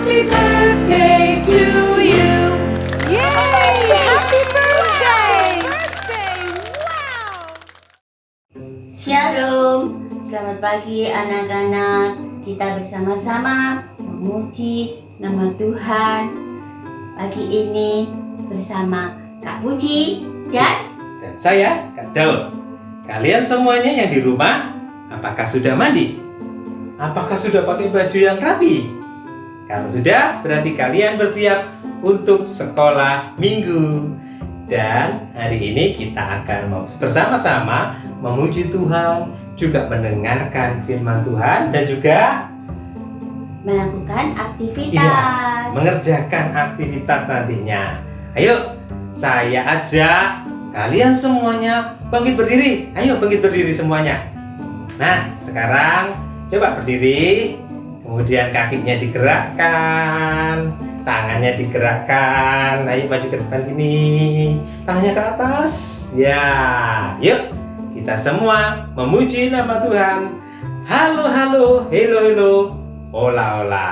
Happy birthday to you. Yay! Happy birthday! Wow! Shalom, selamat pagi anak-anak. Kita bersama-sama memuji nama Tuhan pagi ini bersama Kak Puji dan saya, Kak Daud. Kalian semuanya yang di rumah, apakah sudah mandi? Apakah sudah pakai baju yang rapi? Kalau sudah, berarti kalian bersiap untuk sekolah minggu. Dan hari ini kita akan bersama-sama memuji Tuhan, juga mendengarkan firman Tuhan dan juga melakukan aktivitas. iya, mengerjakan aktivitas nantinya. Ayo, saya ajak kalian semuanya bangkit berdiri. Ayo bangkit berdiri semuanya. Nah, sekarang coba berdiri. Kemudian kakinya digerakkan, tangannya digerakkan. Ayo maju ke depan gini. Tangannya ke atas. Ya, yuk. Kita semua memuji nama Tuhan. Halo, halo, hello, hello. Hola, hola.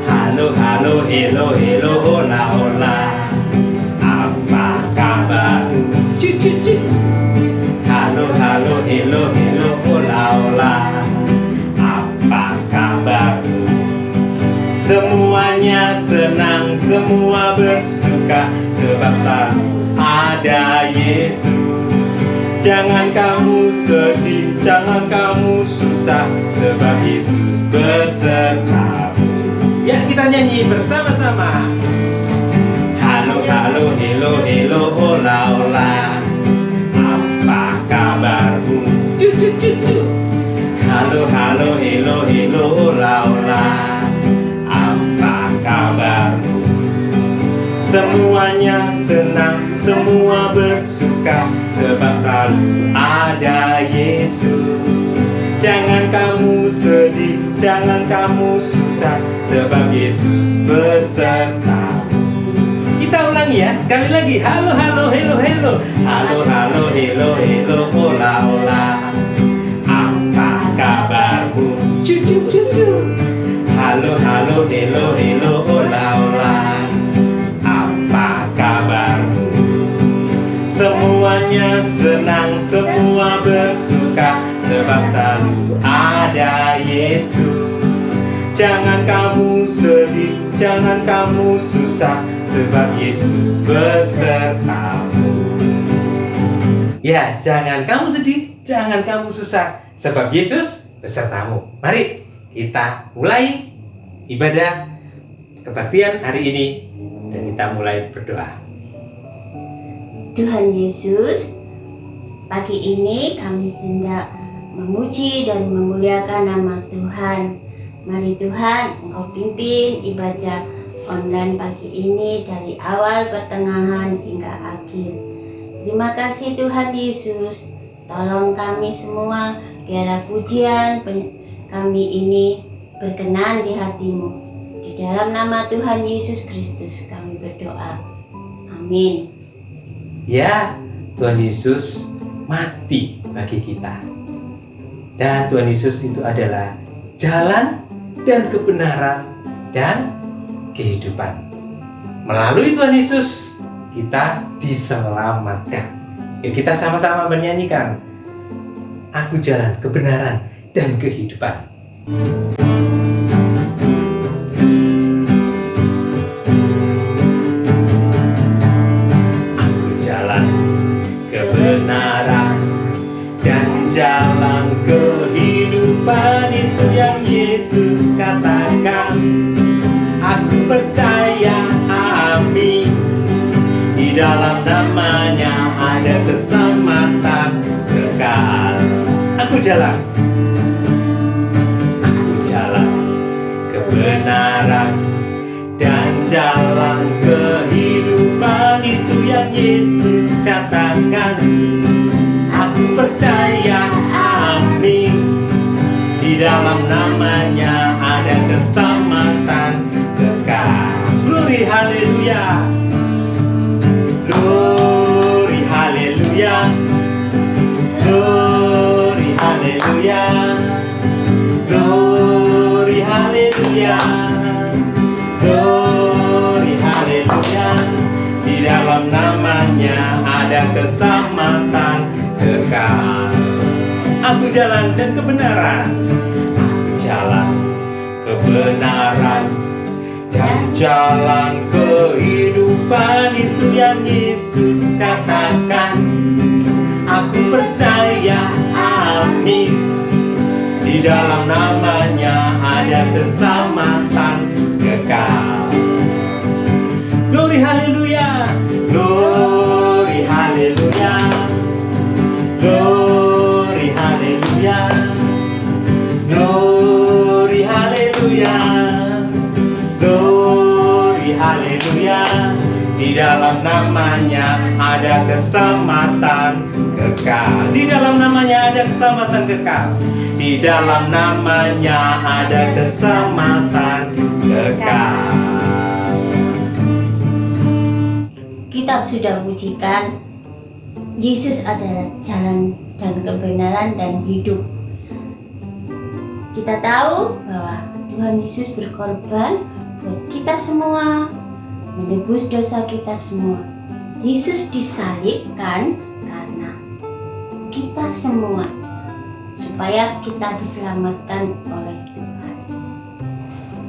Halo, halo, hello, hello, hola, hola. Apa kabarmu? Cik, cik, cik. Halo, halo, hello, hello, hola, hola. Apa kabarmu? Semuanya senang, semua bersuka, sebab selalu ada Yesus. Jangan kamu sedih, jangan kamu susah, sebab Yesus besertamu. Ya, kita nyanyi bersama-sama. Halo, halo, hello, hello, hola, hola. Apa kabarmu? Cucu, cucu. Halo, halo, hello, hello, hola, hola. Apa kabarmu? Semuanya senang, semua bersuka, sebab selalu ada Yesus. Jangan kamu sedih, jangan kamu susah, sebab Yesus besertamu. Kita ulangi ya, sekali lagi. Halo, halo, hello, hello. Halo, halo, hello, hello, hola, hola. Apa kabarmu? Cucu, cucu. Halo, halo, hello, hello, hola, hola. Apa kabarmu? Semuanya senang, semua bersuka, sebab selalu ada Yesus. Jangan kamu sedih, jangan kamu susah, sebab Yesus besertamu. Ya, jangan kamu sedih, jangan kamu susah, sebab Yesus besertamu. Mari kita mulai ibadah kebaktian hari ini dan kita mulai berdoa. Tuhan Yesus, pagi ini kami hendak memuji dan memuliakan nama Tuhan. Mari Tuhan, Engkau pimpin ibadah online pagi ini dari awal, pertengahan hingga akhir. Terima kasih Tuhan Yesus. Tolong kami semua, biarlah pujian kami ini berkenan di hati-Mu. Di dalam nama Tuhan Yesus Kristus kami berdoa. Amin. Ya, Tuhan Yesus mati bagi kita. Dan Tuhan Yesus itu adalah jalan dan kebenaran dan kehidupan. Melalui Tuhan Yesus kita diselamatkan. Yuk kita sama-sama menyanyikan. Aku jalan kebenaran dan kehidupan. Aku jalan kebenaran dan jalan kehidupan, itu yang Yesus katakan. Aku percaya, amin. Di dalam namanya ada keselamatan kekal. Aku jalan kebenaran dan jalan kehidupan, itu yang Yesus katakan. Aku percaya, amin. Di dalam namanya ada keselamatan kekal. Glory, haleluya. Glory, haleluya. Glory, haleluya. keselamatan kekal. Aku jalan dan kebenaran, aku jalan kebenaran dan jalan kehidupan, itu yang Yesus katakan. Aku percaya, amin. Di dalam namanya ada keselamatan kekal. Glory haleluya, glory haleluya, glory haleluya, glory haleluya, glory haleluya. Di dalam namanya ada keselamatan kekal. Di dalam namanya ada keselamatan kekal. Di dalam namanya ada keselamatan kekal. Kita sudah ujikan Yesus adalah jalan dan kebenaran dan hidup. Kita tahu bahwa Tuhan Yesus berkorban buat kita semua, menebus dosa kita semua. Yesus disalibkan karena kita semua, supaya kita diselamatkan oleh Tuhan.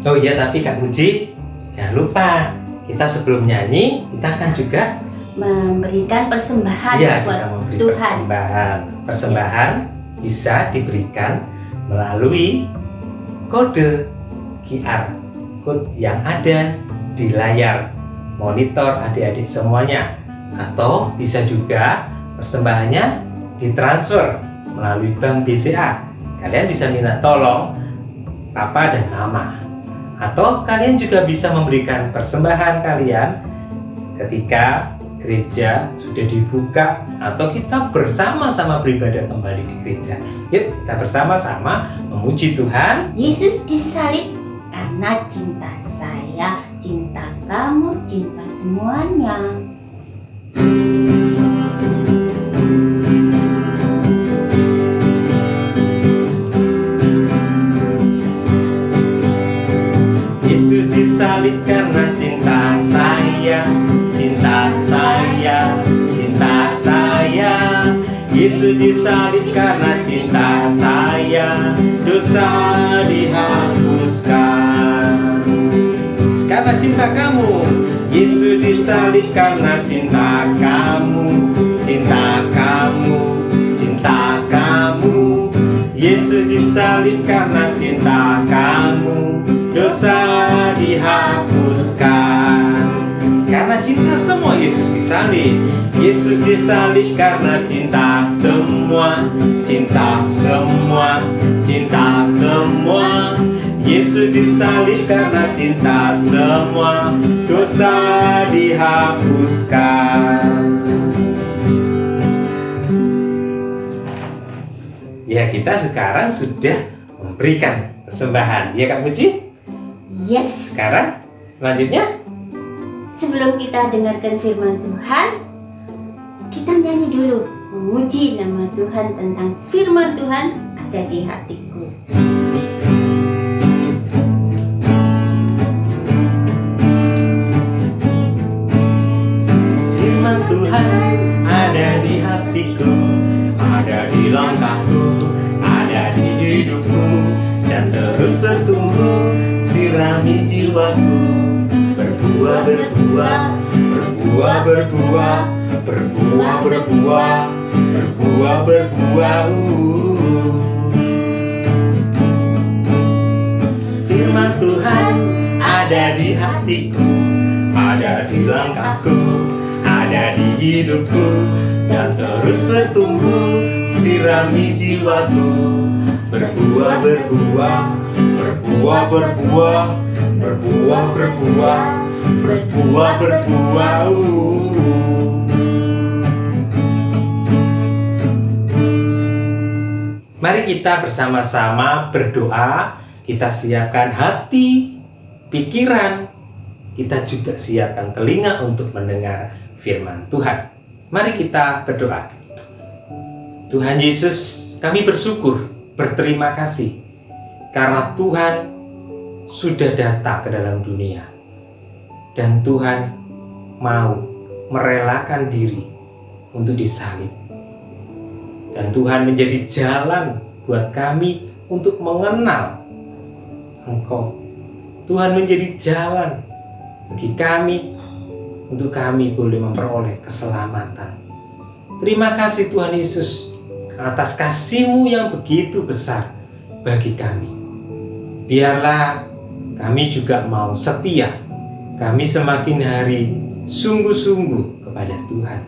Oh iya, tapi Kak Puji, jangan lupa kita sebelum nyanyi kita akan juga Memberikan persembahan ya, buat kita memberi Tuhan. persembahan bisa diberikan melalui kode QR, kode yang ada di layar monitor adik-adik semuanya, atau bisa juga persembahannya ditransfer melalui Bank BCA. Kalian bisa minta tolong Papa dan Mama, atau kalian juga bisa memberikan persembahan kalian ketika gereja sudah dibuka atau kita bersama-sama beribadah kembali di gereja. Yuk kita bersama-sama memuji Tuhan. Yesus disalib karena cinta saya, cinta kamu, cinta semuanya. Yesus disalib karena cinta saya, cinta saya, cinta saya. Yesus disalib karena cinta saya, dosa dihapuskan. Karena cinta kamu, Yesus disalib karena cinta kamu, cinta kamu, cinta kamu. Yesus disalib karena cinta kamu, dosa dihapuskan. Karena cinta semua Yesus disalib. Yesus disalib karena cinta semua, cinta semua, cinta semua. Yesus disalib karena cinta semua, dosa dihapuskan. Ya, kita sekarang sudah memberikan persembahan. Ya Kak Puji? Yes. Sekarang selanjutnya Sebelum kita dengarkan firman Tuhan, kita nyanyi dulu memuji nama Tuhan tentang firman Tuhan ada di hatiku. firman Tuhan ada di hatiku, ada di langkahku, ada di hidupku, dan terus bertumbuh, sirami jiwaku. Berbuah, berbuah, berbuah, berbuah, berbuah, berbuah, berbuah, berbuah. Firman Tuhan ada di hatiku, ada di langkahku, ada di hidupku, dan terus bertumbuh, sirami jiwaku. Berbuah, berbuah, berbuah, berbuah, berbuah, berbuah, berbuah, berbuah. Mari kita bersama-sama berdoa. Kita siapkan hati, pikiran. Kita juga siapkan telinga untuk mendengar firman Tuhan. Mari kita berdoa. Tuhan Yesus, kami bersyukur, berterima kasih karena Tuhan sudah datang ke dalam dunia, dan Tuhan mau merelakan diri untuk disalib Dan Tuhan menjadi jalan buat kami untuk mengenal Engkau. Tuhan menjadi jalan bagi kami untuk kami boleh memperoleh keselamatan. Terima kasih Tuhan Yesus atas kasih-Mu yang begitu besar bagi kami. Biarlah kami juga mau setia. Kami semakin hari sungguh-sungguh kepada Tuhan.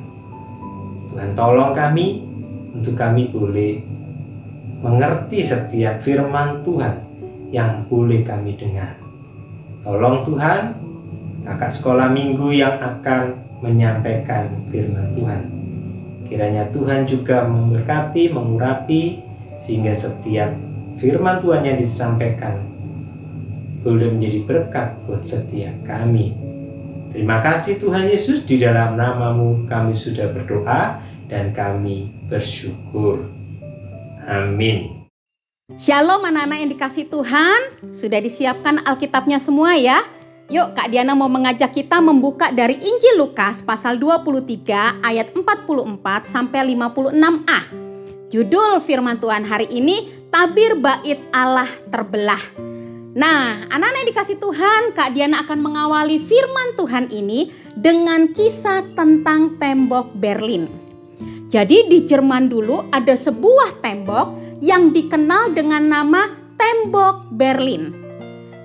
Tuhan tolong kami untuk kami boleh mengerti setiap firman Tuhan yang boleh kami dengar. Tolong Tuhan, kakak sekolah minggu yang akan menyampaikan firman Tuhan. Kiranya Tuhan juga memberkati, mengurapi, sehingga setiap firman Tuhan yang disampaikan boleh menjadi berkat buat setiap kami. Terima kasih Tuhan Yesus, di dalam nama-Mu kami sudah berdoa dan kami bersyukur. Amin. Shalom anak-anak yang dikasih Tuhan. Sudah disiapkan Alkitabnya semua ya? Yuk Kak Diana mau mengajak kita membuka dari Injil Lukas pasal 23 ayat 44 sampai 56a. Judul firman Tuhan hari ini, Tabir Bait Allah Terbelah. Nah, anak-anak yang dikasih Tuhan, Kak Diana akan mengawali firman Tuhan ini dengan kisah tentang tembok Berlin. Jadi di Jerman dulu ada sebuah tembok yang dikenal dengan nama Tembok Berlin.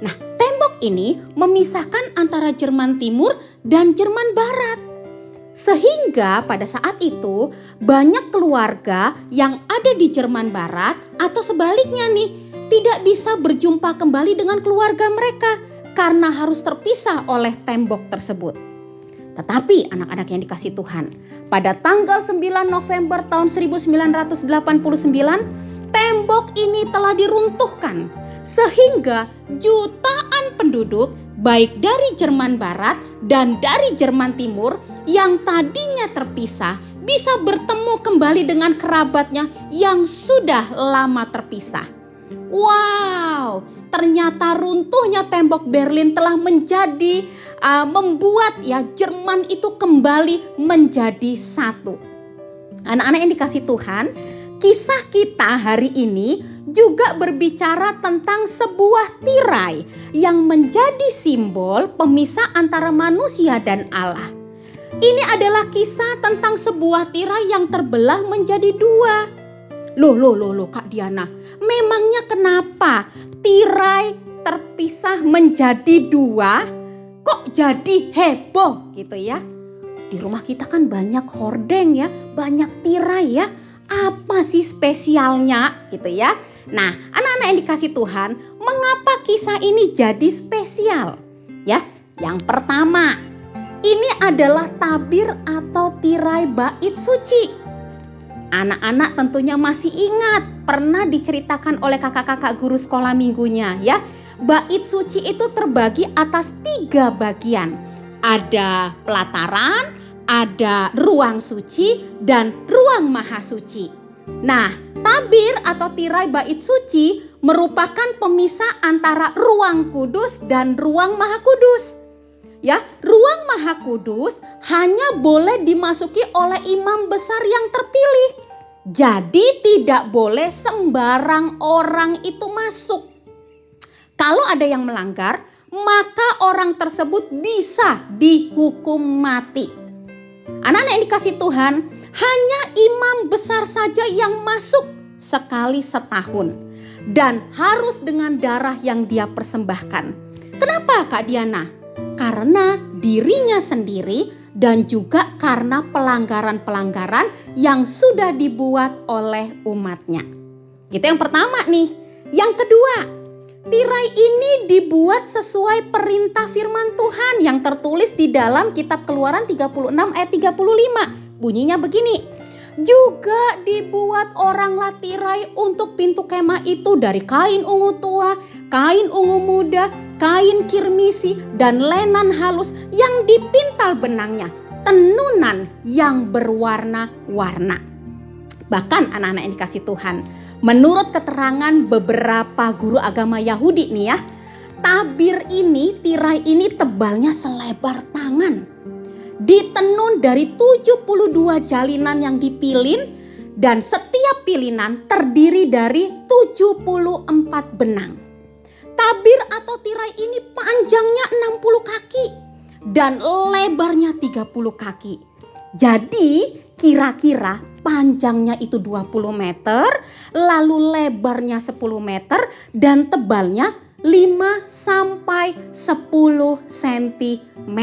Nah, tembok ini memisahkan antara Jerman Timur dan Jerman Barat. Sehingga pada saat itu banyak keluarga yang ada di Jerman Barat atau sebaliknya nih, tidak bisa berjumpa kembali dengan keluarga mereka karena harus terpisah oleh tembok tersebut. Tetapi anak-anak yang dikasih Tuhan, pada tanggal 9 November tahun 1989, tembok ini telah diruntuhkan sehingga jutaan penduduk baik dari Jerman Barat dan dari Jerman Timur yang tadinya terpisah bisa bertemu kembali dengan kerabatnya yang sudah lama terpisah. Wow, ternyata runtuhnya tembok Berlin telah menjadi membuat ya Jerman itu kembali menjadi satu. Anak-anak yang dikasih Tuhan, kisah kita hari ini juga berbicara tentang sebuah tirai yang menjadi simbol pemisah antara manusia dan Allah. Ini adalah kisah tentang sebuah tirai yang terbelah menjadi dua. Loh Kak Diana, memangnya kenapa tirai terpisah menjadi dua kok jadi heboh gitu ya? Di rumah kita kan banyak hordeng ya, banyak tirai ya. Apa sih spesialnya gitu ya? Nah, anak-anak yang dikasih Tuhan, mengapa kisah ini jadi spesial? Ya, yang pertama, ini adalah tabir atau tirai bait suci. Anak-anak tentunya masih ingat, pernah diceritakan oleh kakak-kakak guru sekolah minggunya ya. Bait suci itu terbagi atas 3 bagian. Ada pelataran, ada ruang suci, dan ruang maha suci. Nah, tabir atau tirai bait suci merupakan pemisah antara ruang kudus dan ruang maha kudus. Ya, ruang maha kudus hanya boleh dimasuki oleh imam besar yang terpilih. Jadi tidak boleh sembarang orang itu masuk. Kalau ada yang melanggar, maka orang tersebut bisa dihukum mati. Anak-anak yang dikasih Tuhan, hanya imam besar saja yang masuk sekali setahun. Dan harus dengan darah yang dia persembahkan. Kenapa Kak Diana? Karena dirinya sendiri dan juga karena pelanggaran-pelanggaran yang sudah dibuat oleh umatnya. Itu yang pertama nih. Yang kedua, tirai ini dibuat sesuai perintah firman Tuhan yang tertulis di dalam kitab Keluaran 36 ayat 35. Bunyinya begini. Juga dibuat oranglah tirai untuk pintu kemah itu dari kain ungu tua, kain ungu muda, kain kirmisi, dan lenan halus yang dipintal benangnya, tenunan yang berwarna-warna. Bahkan anak-anak yang dikasih Tuhan, menurut keterangan beberapa guru agama Yahudi nih ya, tabir ini, tirai ini tebalnya selebar tangan. Ditenun dari 72 jalinan yang dipilin Dan setiap pilinan terdiri dari 74 benang. Tabir atau tirai ini panjangnya 60 kaki dan lebarnya 30 kaki. Jadi kira-kira panjangnya itu 20 meter, lalu lebarnya 10 meter dan tebalnya 5 sampai 10 cm.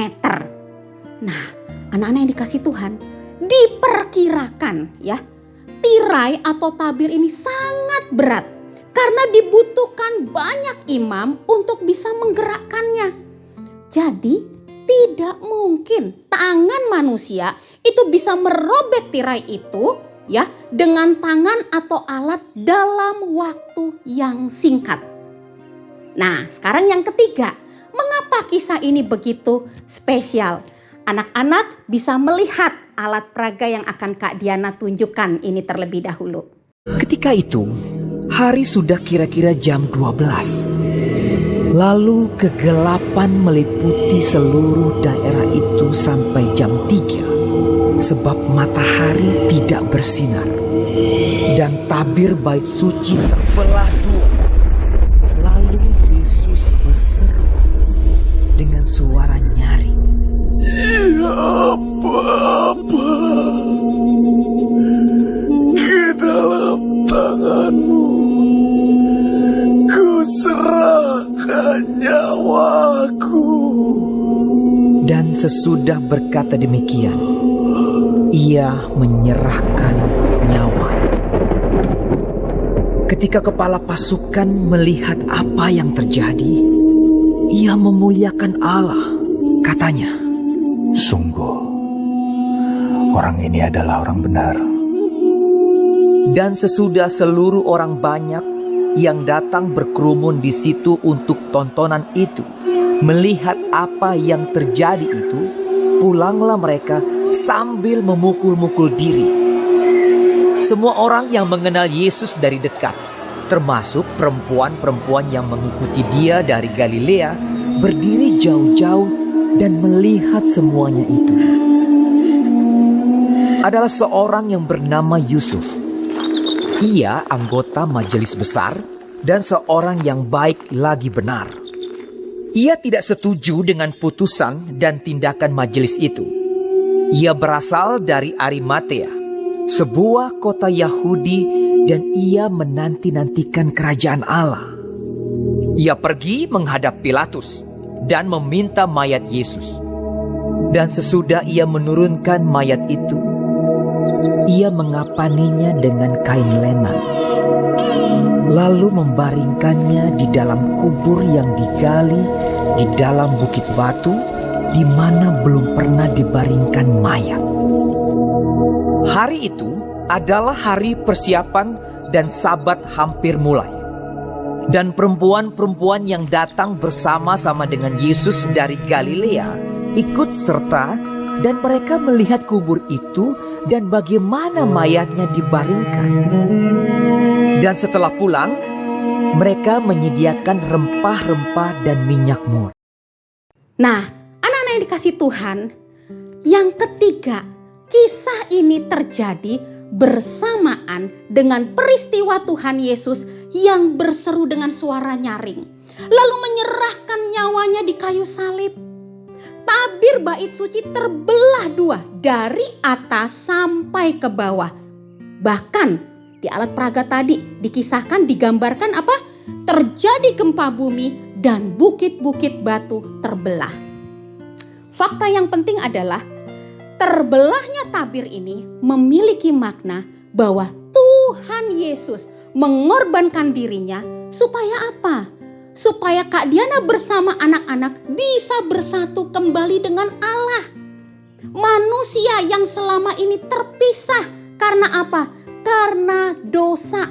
Nah, anak-anak yang dikasih Tuhan, diperkirakan ya, tirai atau tabir ini sangat berat karena dibutuhkan banyak imam untuk bisa menggerakkannya. Jadi tidak mungkin tangan manusia itu bisa merobek tirai itu ya dengan tangan atau alat dalam waktu yang singkat. Nah, sekarang yang ketiga, mengapa kisah ini begitu spesial? Anak-anak bisa melihat alat peraga yang akan Kak Diana tunjukkan ini terlebih dahulu. Ketika itu, hari sudah kira-kira jam 12. Lalu kegelapan meliputi seluruh daerah itu sampai jam 3. Sebab matahari tidak bersinar. Dan tabir bait suci terbelah dua. Lalu Yesus berseru dengan suara nyaring. Ya Bapa, ke dalam tanganmu ku serahkan nyawaku. Dan sesudah berkata demikian, ia menyerahkan nyawanya. Ketika kepala pasukan melihat apa yang terjadi, ia memuliakan Allah. Katanya, Sungguh, orang ini adalah orang benar. dan sesudah seluruh orang banyak yang datang berkerumun di situ untuk tontonan itu, melihat apa yang terjadi itu, pulanglah mereka sambil memukul-mukul diri. Semua orang yang mengenal Yesus dari dekat, termasuk perempuan-perempuan yang mengikuti dia dari Galilea, berdiri jauh-jauh dan melihat semuanya itu. Adalah seorang yang bernama Yusuf. Ia anggota majelis besar dan seorang yang baik lagi benar. Ia tidak setuju dengan putusan dan tindakan majelis itu. Ia berasal dari Arimatea, sebuah kota Yahudi, dan ia menanti-nantikan kerajaan Allah. Ia pergi menghadap Pilatus dan meminta mayat Yesus. Dan sesudah ia menurunkan mayat itu, ia mengapaninya dengan kain lenan, lalu membaringkannya di dalam kubur yang digali di dalam bukit batu, di mana belum pernah dibaringkan mayat. Hari itu adalah hari persiapan dan Sabat hampir mulai. Dan perempuan-perempuan yang datang bersama-sama dengan Yesus dari Galilea ikut serta, dan mereka melihat kubur itu dan bagaimana mayatnya dibaringkan. Dan setelah pulang, mereka menyediakan rempah-rempah dan minyak mur. Nah, anak-anak yang dikasih Tuhan, yang ketiga, kisah ini terjadi bersamaan dengan peristiwa Tuhan Yesus yang berseru dengan suara nyaring, lalu menyerahkan nyawanya di kayu salib. Tabir bait suci terbelah dua dari atas sampai ke bawah. Bahkan di alat peraga tadi dikisahkan, digambarkan apa? Terjadi gempa bumi dan bukit-bukit batu terbelah. Fakta yang penting adalah terbelahnya tabir ini memiliki makna bahwa Tuhan Yesus mengorbankan dirinya supaya apa? Supaya Kak Diana bersama anak-anak bisa bersatu kembali dengan Allah. Manusia yang selama ini terpisah karena apa? Karena dosa.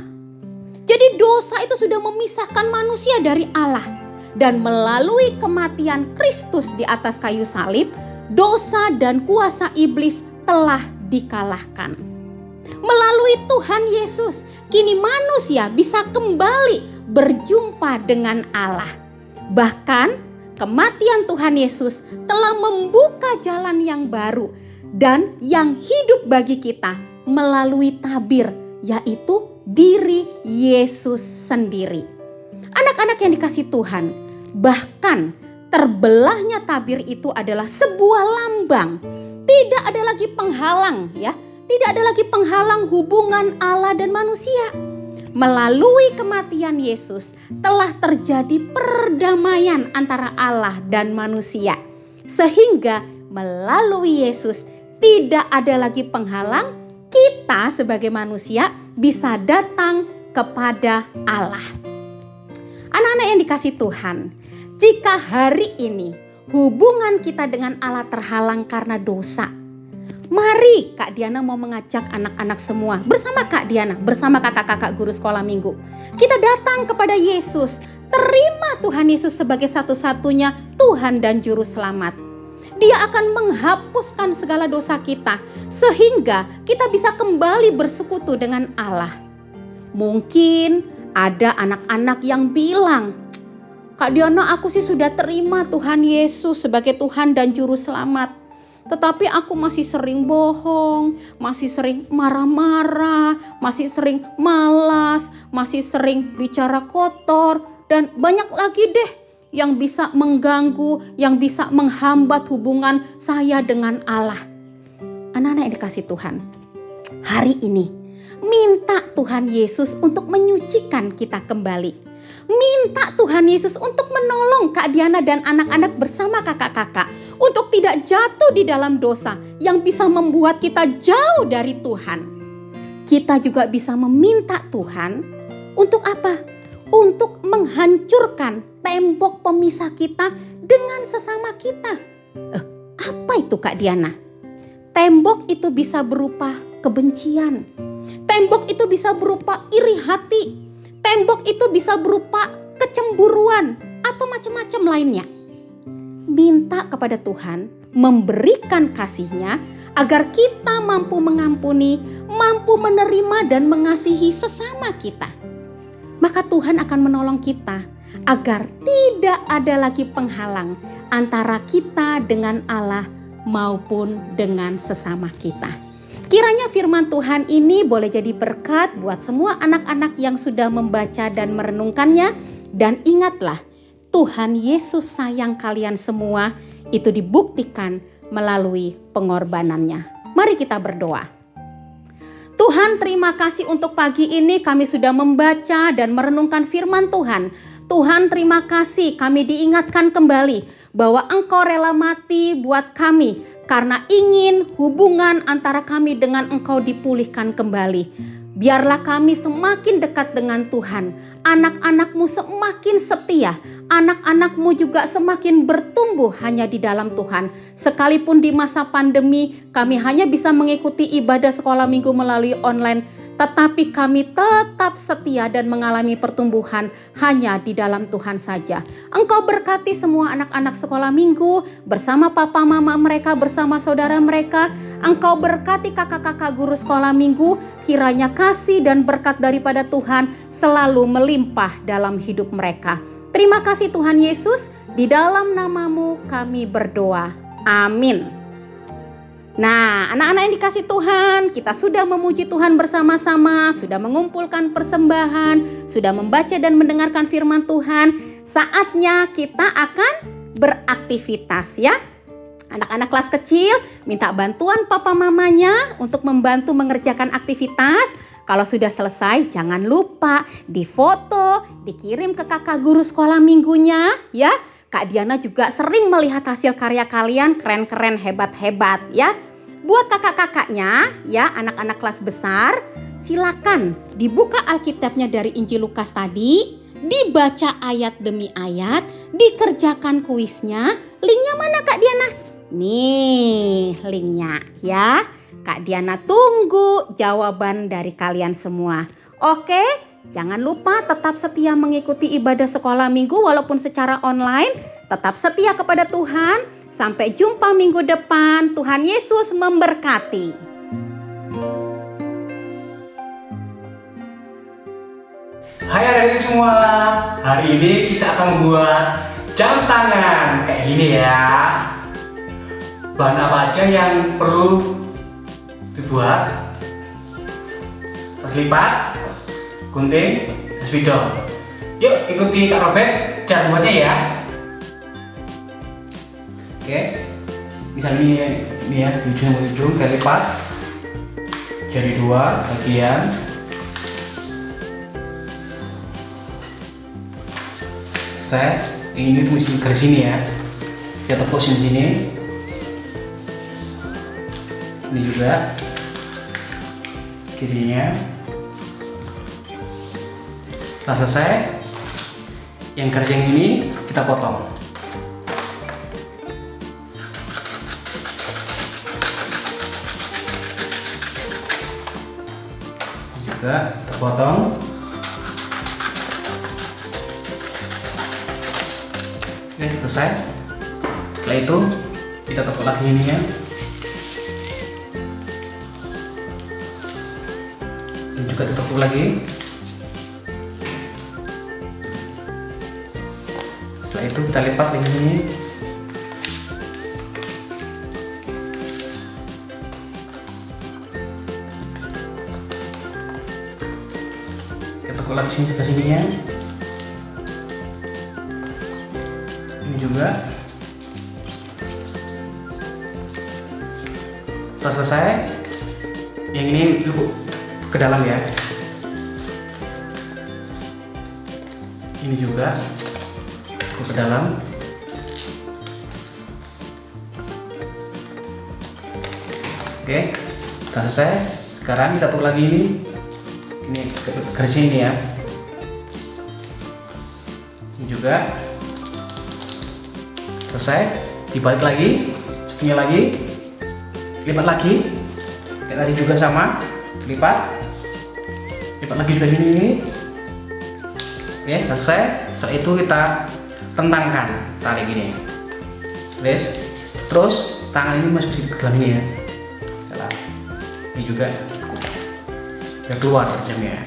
Jadi dosa itu sudah memisahkan manusia dari Allah. Dan melalui kematian Kristus di atas kayu salib, dosa dan kuasa iblis telah dikalahkan. Melalui Tuhan Yesus, kini manusia bisa kembali berjumpa dengan Allah. Bahkan kematian Tuhan Yesus telah membuka jalan yang baru dan yang hidup bagi kita melalui tabir, yaitu diri Yesus sendiri. Anak-anak yang dikasihi Tuhan, bahkan terbelahnya tabir itu adalah sebuah lambang. Tidak ada lagi penghalang ya. Tidak ada lagi penghalang hubungan Allah dan manusia. Melalui kematian Yesus telah terjadi perdamaian antara Allah dan manusia. Sehingga melalui Yesus tidak ada lagi penghalang, kita sebagai manusia bisa datang kepada Allah. Anak-anak yang dikasihi Tuhan, jika hari ini hubungan kita dengan Allah terhalang karena dosa, mari Kak Diana mau mengajak anak-anak semua bersama Kak Diana, bersama kakak-kakak guru sekolah minggu. Kita datang kepada Yesus, terima Tuhan Yesus sebagai satu-satunya Tuhan dan Juru Selamat. Dia akan menghapuskan segala dosa kita sehingga kita bisa kembali bersekutu dengan Allah. Mungkin ada anak-anak yang bilang, Kak Diana, aku sih sudah terima Tuhan Yesus sebagai Tuhan dan Juru Selamat. Tetapi aku masih sering bohong, masih sering marah-marah, masih sering malas, masih sering bicara kotor, dan banyak lagi deh yang bisa mengganggu, yang bisa menghambat hubungan saya dengan Allah. Anak-anak yang dikasihi Tuhan, hari ini minta Tuhan Yesus untuk menyucikan kita kembali. Minta Tuhan Yesus untuk menolong Kak Diana dan anak-anak bersama kakak-kakak untuk tidak jatuh di dalam dosa yang bisa membuat kita jauh dari Tuhan. Kita juga bisa meminta Tuhan untuk apa? Untuk menghancurkan tembok pemisah kita dengan sesama kita. Apa itu Kak Diana? Tembok itu bisa berupa kebencian. Tembok itu bisa berupa iri hati. Tembok itu bisa berupa kecemburuan atau macam-macam lainnya. Minta kepada Tuhan memberikan kasih-Nya agar kita mampu mengampuni, mampu menerima dan mengasihi sesama kita. Maka Tuhan akan menolong kita agar tidak ada lagi penghalang antara kita dengan Allah maupun dengan sesama kita. Kiranya firman Tuhan ini boleh jadi berkat buat semua anak-anak yang sudah membaca dan merenungkannya. Dan ingatlah, Tuhan Yesus sayang kalian semua itu dibuktikan melalui pengorbanannya. Mari kita berdoa. Tuhan, terima kasih untuk pagi ini kami sudah membaca dan merenungkan firman Tuhan. Tuhan, terima kasih kami diingatkan kembali bahwa Engkau rela mati buat kami karena ingin hubungan antara kami dengan Engkau dipulihkan kembali. Biarlah kami semakin dekat dengan Tuhan. Anak-anak-Mu semakin setia. Anak-anak-Mu juga semakin bertumbuh hanya di dalam Tuhan. Sekalipun di masa pandemi kami hanya bisa mengikuti ibadah sekolah minggu melalui online, tetapi kami tetap setia dan mengalami pertumbuhan hanya di dalam Tuhan saja. Engkau berkati semua anak-anak sekolah minggu bersama papa mama mereka, bersama saudara mereka. Engkau berkati kakak-kakak guru sekolah minggu. Kiranya kasih dan berkat daripada Tuhan selalu melimpah dalam hidup mereka. Terima kasih Tuhan Yesus. Di dalam nama-Mu kami berdoa. Amin. Nah, anak-anak yang dikasih Tuhan, kita sudah memuji Tuhan bersama-sama, sudah mengumpulkan persembahan, sudah membaca dan mendengarkan firman Tuhan. Saatnya kita akan beraktivitas ya. Anak-anak kelas kecil minta bantuan papa mamanya untuk membantu mengerjakan aktivitas. Kalau sudah selesai jangan lupa difoto, dikirim ke kakak guru sekolah minggunya ya. Kak Diana juga sering melihat hasil karya kalian, keren-keren, hebat-hebat ya. Buat kakak-kakaknya ya, anak-anak kelas besar, silakan dibuka Alkitabnya dari Injil Lukas tadi, dibaca ayat demi ayat, dikerjakan kuisnya. Linknya mana Kak Diana? Nih linknya ya. Kak Diana tunggu jawaban dari kalian semua. Oke? Jangan lupa tetap setia mengikuti ibadah sekolah minggu walaupun secara online. Tetap setia kepada Tuhan. Sampai jumpa minggu depan. Tuhan Yesus memberkati. Hai adik-adik semua. Hari ini kita akan membuat jam tangan kayak gini ya. Bahan apa aja yang perlu dibuat? tas lipat, gunting, dan spidol. Yuk ikuti Kak Robert cara buatnya ya. Oke, misalnya ini ya, di ujung kita lipat jadi 2 bagian. Ini mesti garis sini ya, kita tepuk sini. Ini juga kirinya. Setelah selesai, yang garis yang ini kita potong. Juga terpotong. Oke, selesai. Setelah itu kita tepuk lagi ini ya. Ini juga ditepuk lagi. Setelah itu kita lipat ini. Kita tepuk lagi sini ke sininya. Ini juga. Setelah selesai, yang ini ke dalam ya. Ini juga ke dalam. Oke, sudah selesai. Sekarang kita tutup lagi ini garis ini ya. Ini juga selesai. Dibalik lagi, setengah lagi, lipat lagi. Kayak tadi juga sama, lipat lagi juga ini. Oke, selesai. Setelah itu kita tentangkan, tarik gini. Terus tangan ini masuk ke dalam ini ya. Ini juga udah keluar jamnya.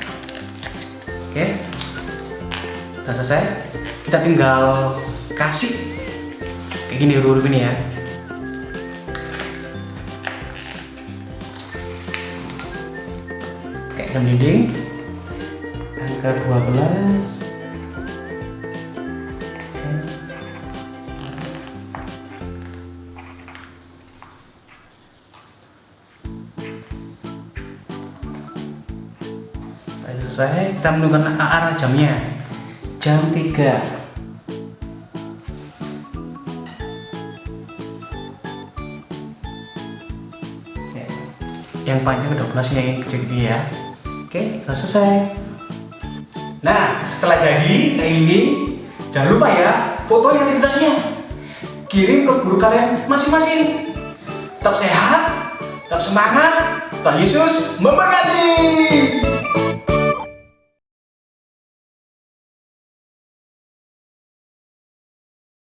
Oke, sudah selesai. Kita tinggal kasih kayak gini, huruf ini ya. Kayak jam dinding angka 12. Selesai, kita menentukan arah jamnya jam 3. Yang panjang 12, yang kecil gini ya. Oke, sudah selesai. Nah, setelah jadi kayak ini, jangan lupa ya fotoin aktivitasnya, kirim ke guru kalian masing-masing. Tetap sehat, tetap semangat, Tuhan Yesus memberkati.